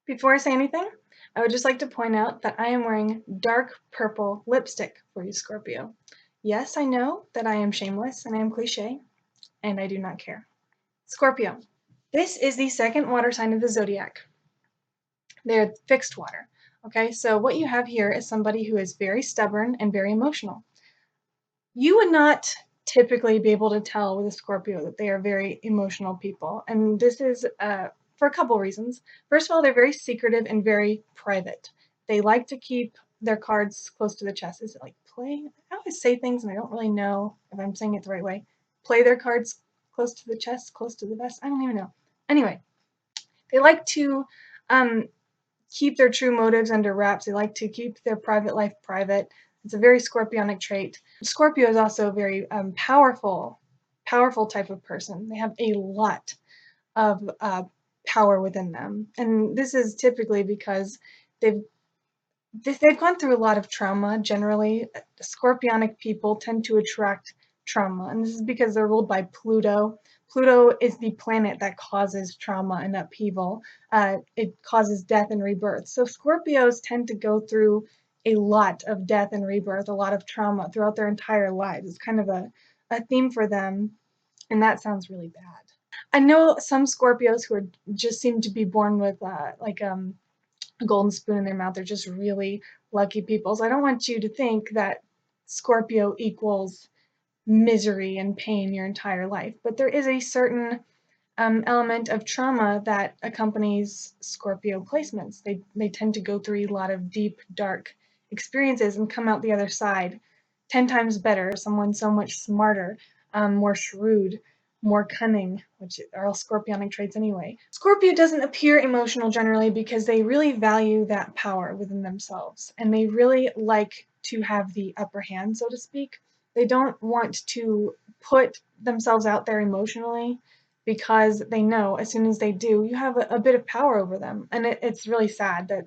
Before I say anything, I would just like to point out that I am wearing dark purple lipstick for you, Scorpio. Yes, I know that I am shameless and I am cliche, and I do not care. Scorpio, this is the second water sign of the zodiac. They're fixed water. Okay, so what you have here is somebody who is very stubborn and very emotional. You would not typically be able to tell with a Scorpio that they are very emotional people, and this is for a couple reasons. First of all, they're very secretive and very private. They like to keep their cards close to the chest. Is it like play? I always say things and I don't really know if I'm saying it the right way. Play their cards close to the chest, close to the vest. I don't even know. Anyway, they like to um, keep their true motives under wraps. They like to keep their private life private. It's a very scorpionic trait. Scorpio is also a very powerful type of person. They have a lot of power within them, and this is typically because they've they've gone through a lot of trauma. Generally, scorpionic people tend to attract trauma, and this is because they're ruled by Pluto. Pluto is the planet that causes trauma and upheaval. It causes death and rebirth. So Scorpios tend to go through a lot of death and rebirth, a lot of trauma throughout their entire lives. It's kind of a theme for them, and that sounds really bad. I know some Scorpios who are just seem to be born with a golden spoon in their mouth. They're just really lucky people. So I don't want you to think that Scorpio equals misery and pain your entire life, but there is a certain element of trauma that accompanies Scorpio placements. They tend to go through a lot of deep, dark experiences and come out the other side 10 times better. Someone so much smarter, more shrewd, more cunning, which are all scorpionic traits anyway. Scorpio doesn't appear emotional generally because they really value that power within themselves and they really like to have the upper hand, so to speak. They don't want to put themselves out there emotionally because they know as soon as they do, you have a bit of power over them. And it's really sad that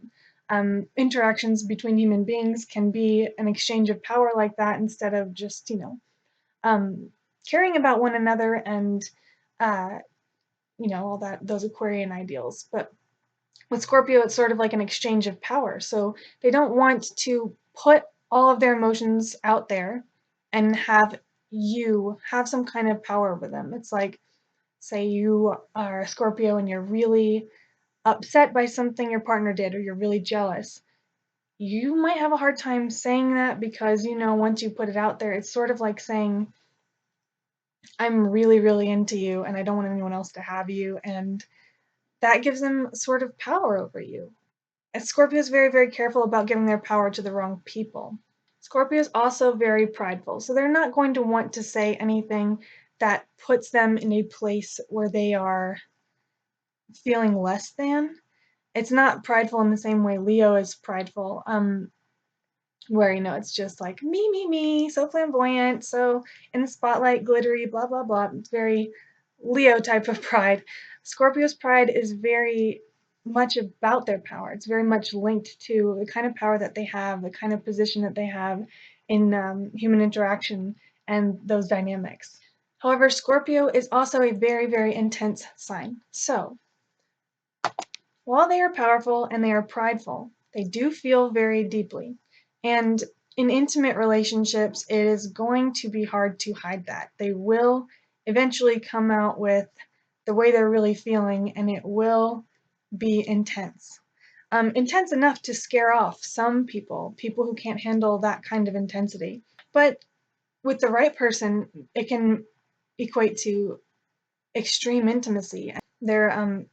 interactions between human beings can be an exchange of power like that instead of just, um, caring about one another and, uh, all that, those Aquarian ideals. But with Scorpio, it's sort of like an exchange of power. So they don't want to put all of their emotions out there and have you have some kind of power over them. It's like, say you are a Scorpio and you're really upset by something your partner did or you're really jealous. You might have a hard time saying that because, once you put it out there, it's sort of like saying, I'm really, really into you and I don't want anyone else to have you. And that gives them sort of power over you. And Scorpio is very, very careful about giving their power to the wrong people. Scorpio is also very prideful, so they're not going to want to say anything that puts them in a place where they are feeling less than. It's not prideful in the same way Leo is prideful, where it's just like me, so flamboyant, so in the spotlight, glittery, blah blah blah. It's very Leo type of pride. Scorpio's pride is very much about their power. It's very much linked to the kind of power that they have, the kind of position that they have in human interaction and those dynamics. However, Scorpio is also a very, very intense sign. So while they are powerful and they are prideful, they do feel very deeply. And in intimate relationships, it is going to be hard to hide that. They will eventually come out with the way they're really feeling, and it will be intense. Intense enough to scare off some people who can't handle that kind of intensity. But with the right person, it can equate to extreme intimacy. They're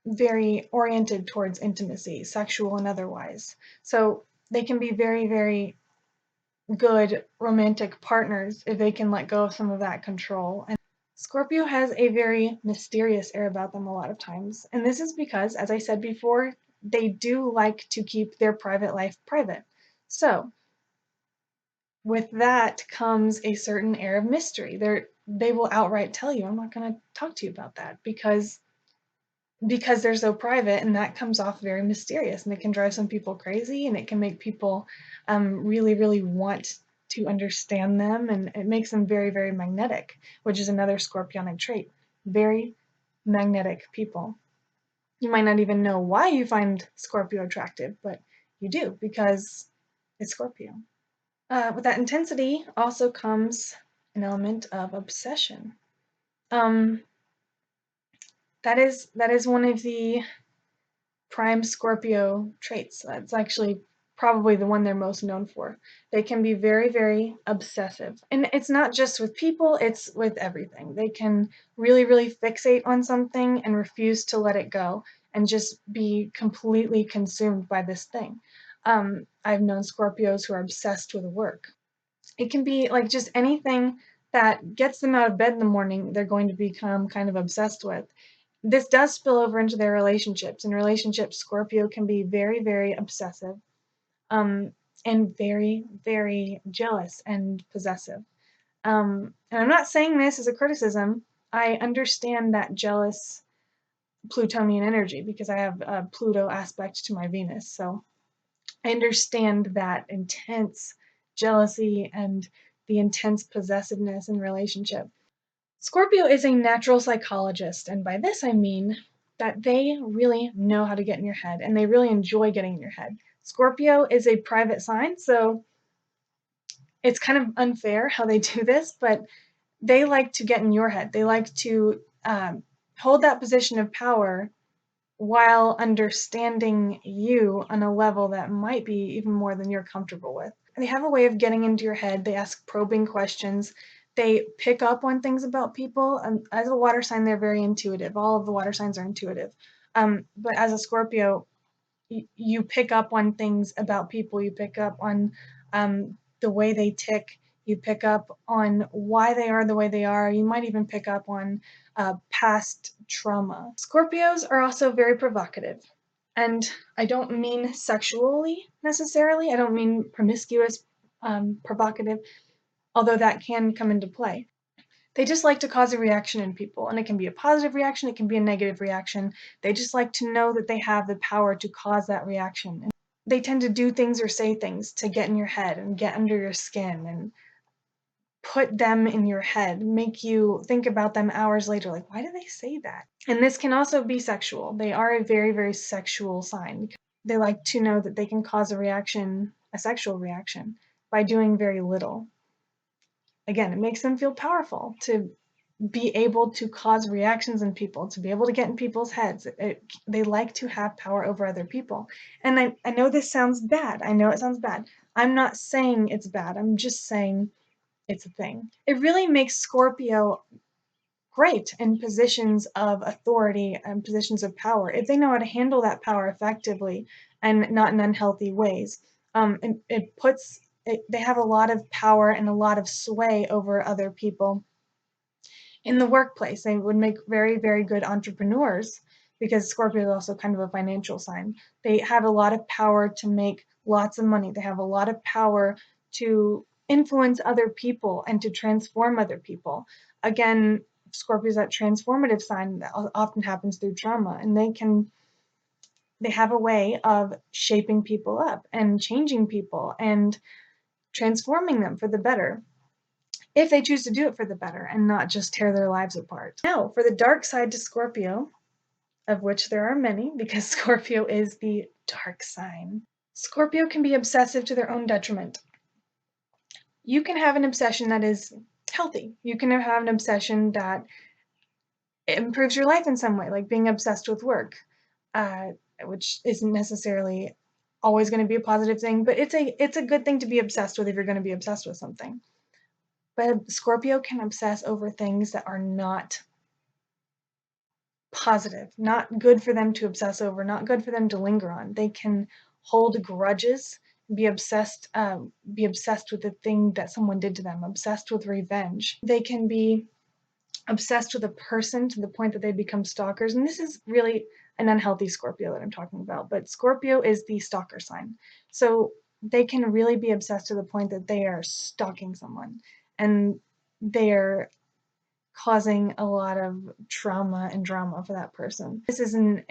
very oriented towards intimacy, sexual and otherwise. So they can be very, very good romantic partners if they can let go of some of that control. And Scorpio has a very mysterious air about them a lot of times. And this is because, as I said before, they do like to keep their private life private. So with that comes a certain air of mystery. They will outright tell you, I'm not going to talk to you about that because they're so private, and that comes off very mysterious, and it can drive some people crazy, and it can make people really, really want to understand them, and it makes them very, very magnetic, which is another scorpionic trait. Very magnetic people. You might not even know why you find Scorpio attractive, but you do because it's Scorpio. With that intensity also comes an element of obsession. Um, that is one of the prime Scorpio traits. That's actually probably the one they're most known for. They can be very, very obsessive. And it's not just with people, it's with everything. They can really, really fixate on something and refuse to let it go and just be completely consumed by this thing. I've known Scorpios who are obsessed with work. It can be like just anything that gets them out of bed in the morning, they're going to become kind of obsessed with. This does spill over into their relationships. In relationships, Scorpio can be very, very obsessive, um, and very, very jealous and possessive. And I'm not saying this as a criticism. I understand that jealous Plutonian energy because I have a Pluto aspect to my Venus. So I understand that intense jealousy and the intense possessiveness in relationship. Scorpio is a natural psychologist, and by this I mean that they really know how to get in your head and they really enjoy getting in your head. Scorpio is a private sign, so it's kind of unfair how they do this, but they like to get in your head. They like to hold that position of power while understanding you on a level that might be even more than you're comfortable with. They have a way of getting into your head. They ask probing questions. They pick up on things about people. As a water sign, they're very intuitive. All of the water signs are intuitive. But as a Scorpio, you pick up on things about people. You pick up on the way they tick. You pick up on why they are the way they are. You might even pick up on past trauma. Scorpios are also very provocative. And I don't mean sexually necessarily. I don't mean promiscuous, provocative, although that can come into play. They just like to cause a reaction in people, and it can be a positive reaction, it can be a negative reaction. They just like to know that they have the power to cause that reaction. And they tend to do things or say things to get in your head and get under your skin and put them in your head, make you think about them hours later, like, why do they say that? And this can also be sexual. They are a very, very sexual sign. They like to know that they can cause a reaction, a sexual reaction, by doing very little. Again, it makes them feel powerful to be able to cause reactions in people, to be able to get in people's heads. They like to have power over other people. And I know this sounds bad. I know it sounds bad. I'm not saying it's bad. I'm just saying it's a thing. It really makes Scorpio great in positions of authority and positions of power if they know how to handle that power effectively and not in unhealthy ways. They have a lot of power and a lot of sway over other people in the workplace. They would make very, very good entrepreneurs because Scorpio is also kind of a financial sign. They have a lot of power to make lots of money. They have a lot of power to influence other people and to transform other people. Again, Scorpio is that transformative sign that often happens through trauma, and they have a way of shaping people up and changing people and transforming them for the better, if they choose to do it for the better and not just tear their lives apart. Now, for the dark side to Scorpio, of which there are many because Scorpio is the dark sign. Scorpio can be obsessive to their own detriment. You can have an obsession that is healthy. You can have an obsession that improves your life in some way, like being obsessed with work, which isn't necessarily always going to be a positive thing, but it's a good thing to be obsessed with if you're going to be obsessed with something. But Scorpio can obsess over things that are not positive, not good for them to obsess over, not good for them to linger on. They can hold grudges, be obsessed with the thing that someone did to them, obsessed with revenge. They can be obsessed with a person to the point that they become stalkers. And this is really an unhealthy Scorpio that I'm talking about, but Scorpio is the stalker sign. So they can really be obsessed to the point that they are stalking someone and they're causing a lot of trauma and drama for that person. This is in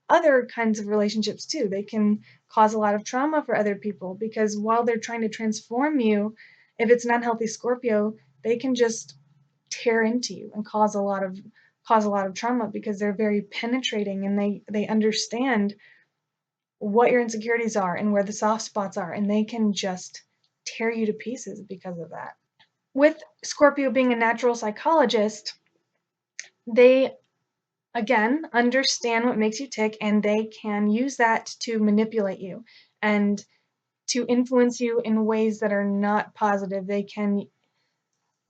other kinds of relationships too. They can cause a lot of trauma for other people because while they're trying to transform you, if it's an unhealthy Scorpio, they can just tear into you and cause a lot of cause a lot of trauma because they're very penetrating and they understand what your insecurities are and where the soft spots are, and they can just tear you to pieces because of that. With Scorpio being a natural psychologist, they again understand what makes you tick, and they can use that to manipulate you and to influence you in ways that are not positive. They can,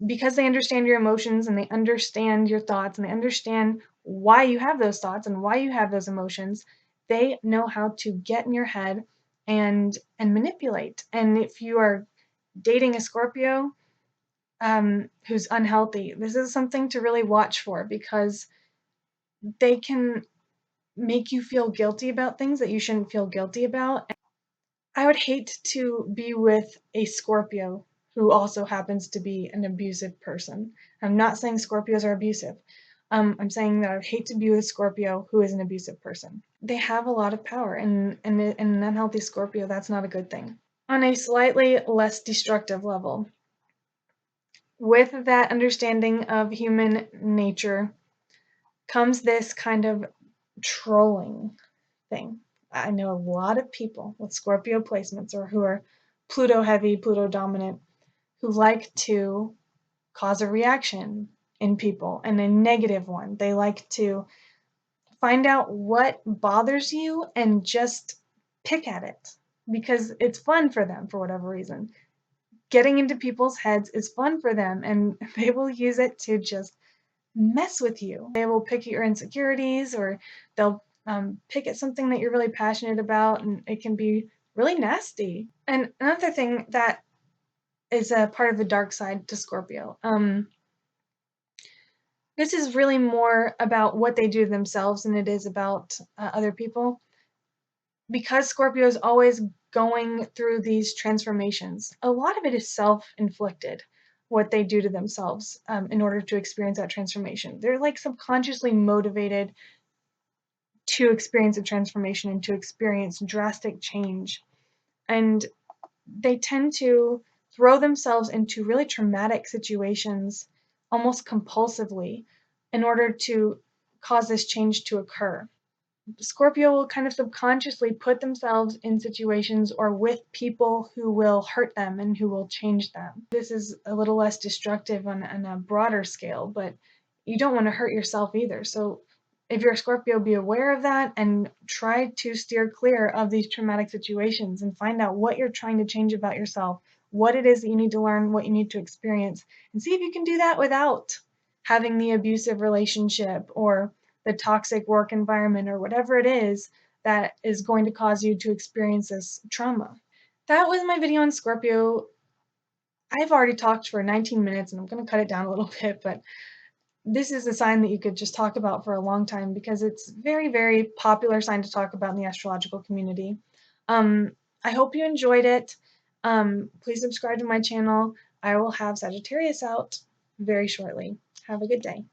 because they understand your emotions and they understand your thoughts and they understand why you have those thoughts and why you have those emotions, they know how to get in your head and manipulate. And if you are dating a Scorpio who's unhealthy, this is something to really watch for, because they can make you feel guilty about things that you shouldn't feel guilty about. I would hate to be with a Scorpio who also happens to be an abusive person. I'm not saying Scorpios are abusive. I'm saying that I would hate to be with a Scorpio who is an abusive person. They have a lot of power, and an unhealthy Scorpio, that's not a good thing. On a slightly less destructive level, with that understanding of human nature comes this kind of trolling thing. I know a lot of people with Scorpio placements or who are Pluto heavy, Pluto dominant, who like to cause a reaction in people, and a negative one. They like to find out what bothers you and just pick at it because it's fun for them for whatever reason. Getting into people's heads is fun for them, and they will use it to just mess with you. They will pick at your insecurities, or they'll pick at something that you're really passionate about, and it can be really nasty. And another thing that is a part of the dark side to Scorpio, this is really more about what they do to themselves than it is about other people. Because Scorpio is always going through these transformations, a lot of it is self-inflicted, what they do to themselves in order to experience that transformation. They're like subconsciously motivated to experience a transformation and to experience drastic change. And they tend to throw themselves into really traumatic situations almost compulsively in order to cause this change to occur. Scorpio will kind of subconsciously put themselves in situations or with people who will hurt them and who will change them. This is a little less destructive on a broader scale, but you don't want to hurt yourself either. So if you're a Scorpio, be aware of that and try to steer clear of these traumatic situations and find out what you're trying to change about yourself, what it is that you need to learn, what you need to experience, and see if you can do that without having the abusive relationship or the toxic work environment or whatever it is that is going to cause you to experience this trauma. That was my video on Scorpio. I've already talked for 19 minutes and I'm going to cut it down a little bit, but this is a sign that you could just talk about for a long time because it's very, very popular sign to talk about in the astrological community. I hope you enjoyed it. Please subscribe to my channel. I will have Sagittarius out very shortly. Have a good day.